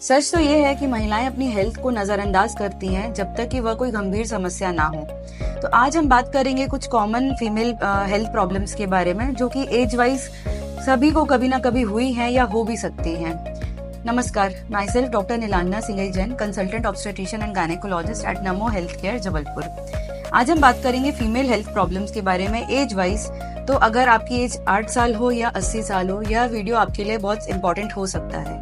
सच तो ये है कि महिलाएं अपनी हेल्थ को नजरअंदाज करती हैं जब तक कि वह कोई गंभीर समस्या ना हो। तो आज हम बात करेंगे कुछ कॉमन फीमेल हेल्थ प्रॉब्लम्स के बारे में, जो कि एज वाइज सभी को कभी ना कभी हुई हैं या हो भी सकती हैं। नमस्कार, myself doctor Nilanjana Singhai Jain, consultant obstetrician and gynaecologist at Namo health care Jabalpur. आज हम बात करेंगे फीमेल हेल्थ प्रॉब्लम्स के बारे में एज वाइज। तो अगर आपकी एज 8 साल हो या 80 साल हो, यह वीडियो आपके लिए बहुत इंपॉर्टेंट हो सकता है।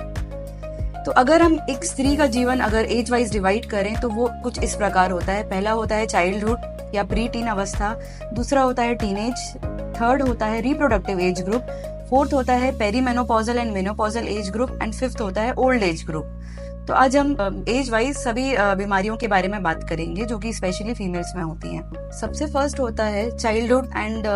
तो अगर हम एक स्त्री का जीवन अगर एज वाइज डिवाइड करें तो वो कुछ इस प्रकार होता है। पहला होता है चाइल्डहुड या प्री टीन अवस्था, दूसरा होता है टीनेज, थर्ड होता है रिप्रोडक्टिव एज ग्रुप, फोर्थ होता है perimenopausal and menopausal age group and fifth होता है ओल्ड एज ग्रुप। तो आज हम एज वाइज सभी बीमारियों के बारे में बात करेंगे जो कि स्पेशली फीमेल्स में होती हैं। सबसे फर्स्ट होता है चाइल्डहुड एंड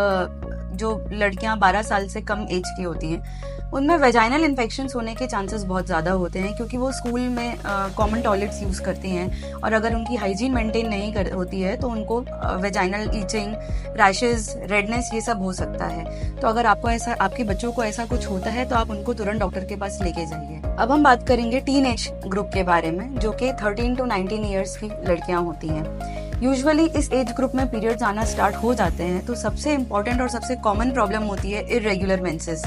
जो लड़कियां 12 साल से कम एज की होती हैं, उनमें वेजाइनल इन्फेक्शंस होने के चांसेस बहुत ज़्यादा होते हैं, क्योंकि वो स्कूल में कॉमन टॉयलेट्स यूज़ करती हैं और अगर उनकी हाइजीन मेंटेन नहीं होती है तो उनको वेजाइनल ईचिंग, रैशेज, रेडनेस ये सब हो सकता है। तो अगर आपके बच्चों को ऐसा कुछ होता है तो आप उनको तुरंत डॉक्टर के पास लेके जाइए। अब हम बात करेंगे टीन एज ग्रुप के बारे में, जो कि 13 to 19 ईयर्स की लड़कियां होती हैं। यूजुअली इस एज ग्रुप में पीरियड्स आना स्टार्ट हो जाते हैं। तो सबसे इम्पोर्टेंट और सबसे कॉमन प्रॉब्लम होती है इर्रेगुलर मेंसेस।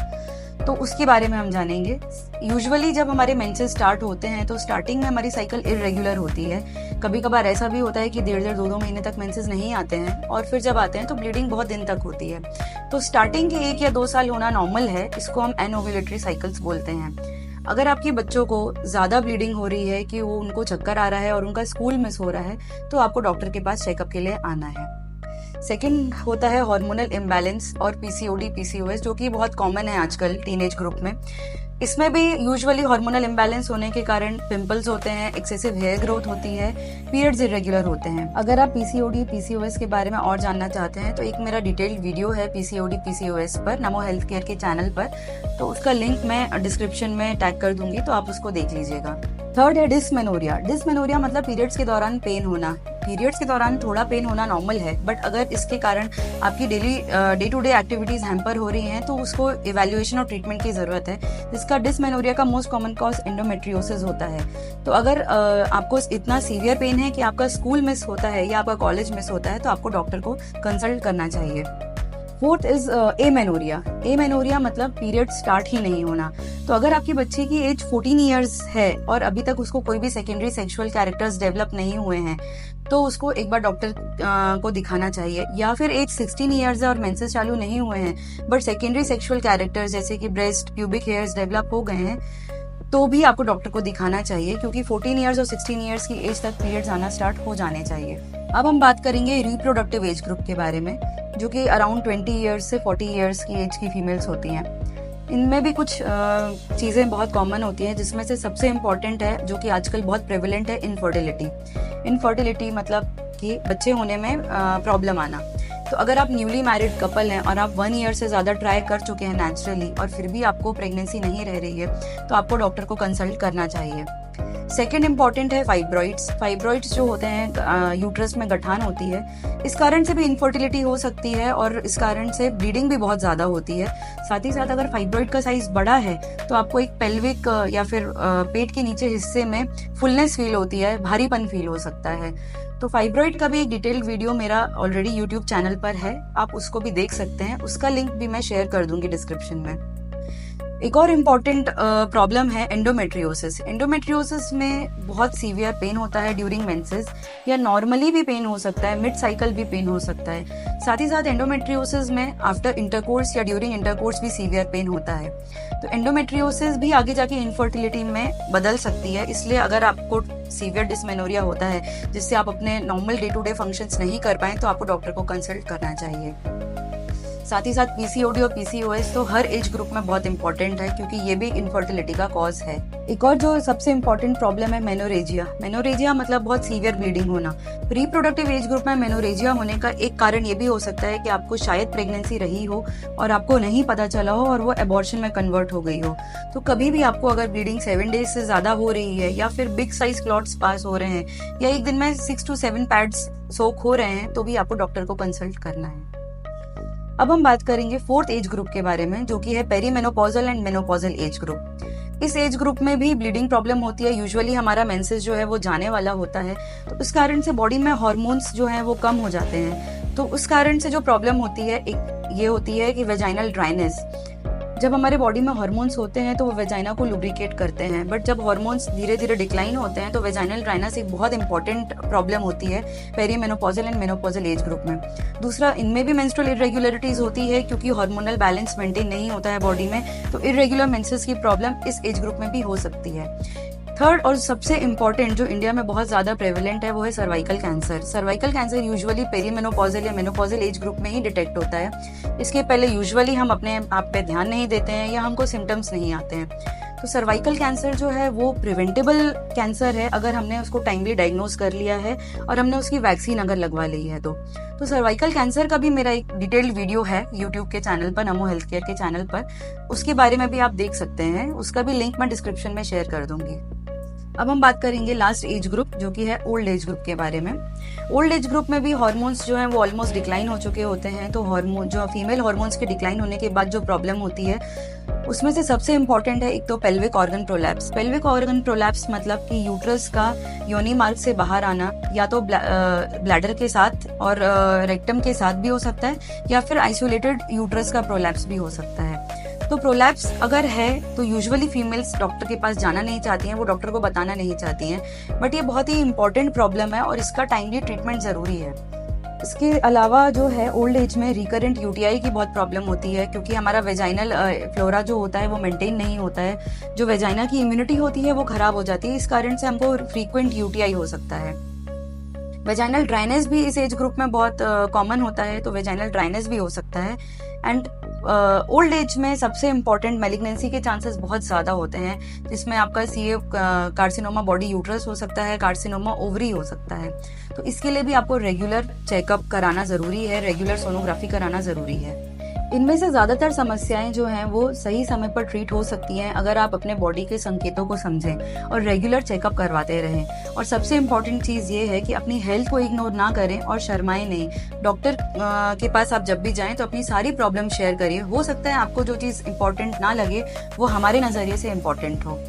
तो उसके बारे में हम जानेंगे। यूजुअली जब हमारे मेंसेस स्टार्ट होते हैं तो स्टार्टिंग में हमारी साइकिल इर्रेगुलर होती है। कभी कभार ऐसा भी होता है कि 1.5-2 महीने तक मेंसेस नहीं आते हैं और फिर जब आते हैं तो ब्लीडिंग बहुत दिन तक होती है। तो स्टार्टिंग के 1 या 2 साल होना नॉर्मल है। इसको हम एनओव्यूलेटरी साइकिल्स बोलते हैं। अगर आपके बच्चों को ज्यादा ब्लीडिंग हो रही है कि वो उनको चक्कर आ रहा है और उनका स्कूल मिस हो रहा है, तो आपको डॉक्टर के पास चेकअप के लिए आना है। सेकेंड होता है हार्मोनल इम्बैलेंस और पीसीओडी, पीसीओएस, जो कि बहुत कॉमन है आजकल टीनेज ग्रुप में। इसमें भी यूजुअली हार्मोनल इम्बैलेंस होने के कारण पिंपल्स होते हैं, एक्सेसिव हेयर ग्रोथ होती है, पीरियड्स इरेगुलर होते हैं। अगर आप पीसीओडी, पीसीओएस के बारे में और जानना चाहते हैं तो एक मेरा डिटेल्ड वीडियो है पीसीओडी, पीसीओएस पर नमो हेल्थ केयर के चैनल पर, तो उसका लिंक मैं डिस्क्रिप्शन में टैग कर दूंगी, तो आप उसको देख लीजिएगा। थर्ड है डिस्मेनोरिया। डिस्मेनोरिया मतलब पीरियड्स के दौरान पेन होना। पीरियड्स के दौरान थोड़ा पेन होना नॉर्मल है, बट अगर इसके कारण आपकी day to day activities hamper हो रही हैं तो उसको इवैल्यूएशन और ट्रीटमेंट की जरूरत है। जिसका डिस्मेनोरिया का मोस्ट कॉमन कॉज एंडोमेट्रियोसिस होता है। तो अगर आपको इतना सीवियर पेन है कि आपका स्कूल मिस होता है या आपका कॉलेज मिस होता है तो आपको डॉक्टर को कंसल्ट करना चाहिए। Fourth is amenorrhoea. एमेनोरिया मतलब पीरियड स्टार्ट ही नहीं होना। तो अगर आपकी बच्ची की एज 14 ईयर्स है और अभी तक उसको कोई भी सेकेंडरी सेक्सुअल कैरेक्टर्स डेवलप नहीं हुए हैं तो उसको एक बार डॉक्टर को दिखाना चाहिए। या फिर एज 16 ईयर्स है और मेंसेस चालू नहीं हुए हैं बट सेकेंडरी सेक्सुअल कैरेक्टर्स जैसे कि ब्रेस्ट, प्यूबिक हेयर्स डेवलप हो गए हैं, तो भी आपको डॉक्टर को दिखाना चाहिए, क्योंकि 14 ईयर्स और 16 ईयर्स की एज तक पीरियड्स आना स्टार्ट हो जाने चाहिए। अब हम बात करेंगे रिप्रोडक्टिव एज ग्रुप के बारे में, जो कि अराउंड 20 ईयर्स से 40 ईयर्स की एज की फीमेल्स होती हैं। इनमें भी कुछ चीज़ें बहुत कॉमन होती हैं, जिसमें से सबसे इम्पॉर्टेंट है, जो कि आजकल बहुत प्रेवलेंट है, इनफर्टिलिटी। इनफर्टिलिटी मतलब कि बच्चे होने में प्रॉब्लम आना। तो अगर आप न्यूली मैरिड कपल हैं और आप 1 ईयर से ज़्यादा ट्राई कर चुके हैं नेचुरली और फिर भी आपको प्रेगनेंसी नहीं रह रही है तो आपको डॉक्टर को कंसल्ट करना चाहिए। सेकेंड इम्पॉर्टेंट है फाइब्रॉइड्स। फाइब्रॉइड्स जो होते हैं यूट्रस में गठान होती है, इस कारण से भी इनफर्टिलिटी हो सकती है और इस कारण से ब्लीडिंग भी बहुत ज़्यादा होती है। साथ ही साथ अगर फाइब्रॉइड का साइज बड़ा है तो आपको एक पेल्विक या फिर पेट के नीचे हिस्से में फुलनेस फील होती है, भारीपन फील हो सकता है। तो फाइब्रॉइड का भी एक डिटेल्ड वीडियो मेरा ऑलरेडी यूट्यूब चैनल पर है, आप उसको भी देख सकते हैं। उसका लिंक भी मैं शेयर कर दूंगी डिस्क्रिप्शन में। एक और इम्पॉर्टेंट प्रॉब्लम है एंडोमेट्रियोसिस। एंडोमेट्रियोसिस में बहुत सीवियर पेन होता है ड्यूरिंग मेंसेस, या नॉर्मली भी पेन हो सकता है, मिड साइकिल भी पेन हो सकता है। साथ ही साथ एंडोमेट्रियोसिस में आफ्टर इंटरकोर्स या ड्यूरिंग इंटरकोर्स भी सीवियर पेन होता है। तो एंडोमेट्रियोसिस भी आगे जाके इनफर्टिलिटी में बदल सकती है। इसलिए अगर आपको सीवियर डिस्मेनोरिया होता है जिससे आप अपने normal day to day functions नहीं कर पाए तो आपको डॉक्टर को कंसल्ट करना चाहिए। साथ ही साथ पीसीओडी और पीसीओएस तो हर एज ग्रुप में बहुत इंपॉर्टेंट है, क्योंकि ये भी इनफर्टिलिटी का कॉज है। एक और जो सबसे इम्पोर्टेंट प्रॉब्लम है मेनोरेजिया। मेनोरेजिया मतलब बहुत सीवियर ब्लीडिंग होना। रिप्रोडक्टिव एज ग्रुप में मेनोरेजिया होने का एक कारण ये भी हो सकता है कि आपको शायद प्रेगनेंसी रही हो और आपको नहीं पता चला हो और वो एबॉर्शन में कन्वर्ट हो गई हो। तो कभी भी आपको अगर ब्लीडिंग 7 डेज से ज्यादा हो रही है या फिर बिग साइज क्लॉट्स पास हो रहे हैं या एक दिन में 6 to 7 पैड्स सोक हो रहे हैं तो भी आपको डॉक्टर को कंसल्ट करना है। अब हम बात करेंगे फोर्थ एज ग्रुप के बारे में, जो कि है perimenopausal and menopausal age group. इस एज ग्रुप में भी ब्लीडिंग प्रॉब्लम होती है। यूजुअली हमारा मेंसेस जो है वो जाने वाला होता है, तो इस कारण से बॉडी में हार्मोन्स जो हैं वो कम हो जाते हैं। तो उस कारण से जो प्रॉब्लम होती है एक ये होती है कि वेजाइनल ड्राइनेस। जब हमारे बॉडी में हार्मोन्स होते हैं तो वो वेजाइना को लुब्रिकेट करते हैं, बट जब हार्मोन्स धीरे धीरे डिक्लाइन होते हैं तो वेजाइनल ड्राइनेस एक बहुत इंपॉर्टेंट प्रॉब्लम होती है perimenopausal and menopausal age group में। दूसरा, इनमें भी मेंस्ट्रुअल इरेगुलरिटीज होती है क्योंकि हार्मोनल बैलेंस मेंटेन नहीं होता है बॉडी में, तो इरेगुलर मेंसेस की प्रॉब्लम इस एज ग्रुप में भी हो सकती है। थर्ड और सबसे इम्पॉर्टेंट जो इंडिया में बहुत ज्यादा प्रेवलेंट है वो है cervical cancer. Cervical cancer usually perimenopausal या मेनोपॉजल एज ग्रुप में ही डिटेक्ट होता है। इसके पहले यूजुअली हम अपने आप पे ध्यान नहीं देते हैं या हमको सिम्टम्स नहीं आते हैं। तो सर्वाइकल कैंसर जो है वो प्रिवेंटेबल कैंसर है अगर हमने उसको टाइमली डायग्नोज कर लिया है और हमने उसकी वैक्सीन अगर लगवा ली है तो सर्वाइकल कैंसर का भी मेरा एक डिटेल्ड वीडियो है यूट्यूब के चैनल पर, नमो हेल्थ केयर के चैनल पर, उसके बारे में भी आप देख सकते हैं। उसका भी लिंक मैं डिस्क्रिप्शन में शेयर कर दूंगी। अब हम बात करेंगे लास्ट एज ग्रुप जो कि है ओल्ड एज ग्रुप के बारे में। ओल्ड एज ग्रुप में भी हार्मोन्स जो हैं वो ऑलमोस्ट डिक्लाइन हो चुके होते हैं। तो हार्मोन जो फीमेल हार्मोन्स के डिक्लाइन होने के बाद जो प्रॉब्लम होती है उसमें से सबसे इम्पॉर्टेंट है एक तो pelvic organ prolapse. Pelvic organ prolapse मतलब कि यूट्रस का योनि मार्ग से बाहर आना, या तो ब्लैडर के साथ और रेक्टम के साथ भी हो सकता है, या फिर आइसोलेटेड यूट्रस का प्रोलैप्स भी हो सकता है। तो प्रोलैप्स अगर है तो यूजुअली फीमेल्स डॉक्टर के पास जाना नहीं चाहती हैं, वो डॉक्टर को बताना नहीं चाहती हैं, बट ये बहुत ही इंपॉर्टेंट प्रॉब्लम है और इसका टाइमली ट्रीटमेंट जरूरी है। इसके अलावा जो है ओल्ड एज में रिकरेंट यूटीआई की बहुत प्रॉब्लम होती है क्योंकि हमारा वेजाइनल फ्लोरा जो होता है वो मेंटेन नहीं होता है। जो वेजाइना की इम्यूनिटी होती है वो खराब हो जाती है, इस कारण से हमको फ्रीक्वेंट यूटीआई हो सकता है। वेजाइनल ड्राइनेस भी इस एज ग्रुप में बहुत कॉमन होता है, तो वेजाइनल ड्राइनेस भी हो सकता है। एंड ओल्ड एज में सबसे इम्पॉर्टेंट मैलिग्नेंसी के चांसेस बहुत ज्यादा होते हैं, जिसमें आपका सीए कार्सिनोमा बॉडी यूट्रस हो सकता है, कार्सिनोमा ओवरी हो सकता है। तो इसके लिए भी आपको रेगुलर चेकअप कराना जरूरी है, रेगुलर सोनोग्राफी कराना जरूरी है। इनमें से ज्यादातर समस्याएं जो हैं वो सही समय पर ट्रीट हो सकती हैं अगर आप अपने बॉडी के संकेतों को समझें और रेगुलर चेकअप करवाते रहें। और सबसे इम्पोर्टेंट चीज ये है कि अपनी हेल्थ को इग्नोर ना करें और शर्माएं नहीं। डॉक्टर के पास आप जब भी जाएं तो अपनी सारी प्रॉब्लम शेयर करिए। हो सकता है आपको जो चीज इम्पोर्टेंट ना लगे वो हमारे नजरिए से इम्पोर्टेंट हो।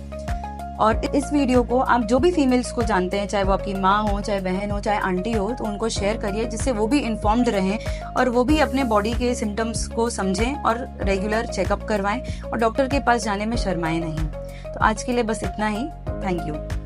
और इस वीडियो को आप जो भी फीमेल्स को जानते हैं, चाहे वो आपकी माँ हो, चाहे बहन हो, चाहे आंटी हो, तो उनको शेयर करिए जिससे वो भी इन्फॉर्म्ड रहें और वो भी अपने बॉडी के सिम्टम्स को समझें और रेगुलर चेकअप करवाएं और डॉक्टर के पास जाने में शर्माएं नहीं। तो आज के लिए बस इतना ही। Thank you.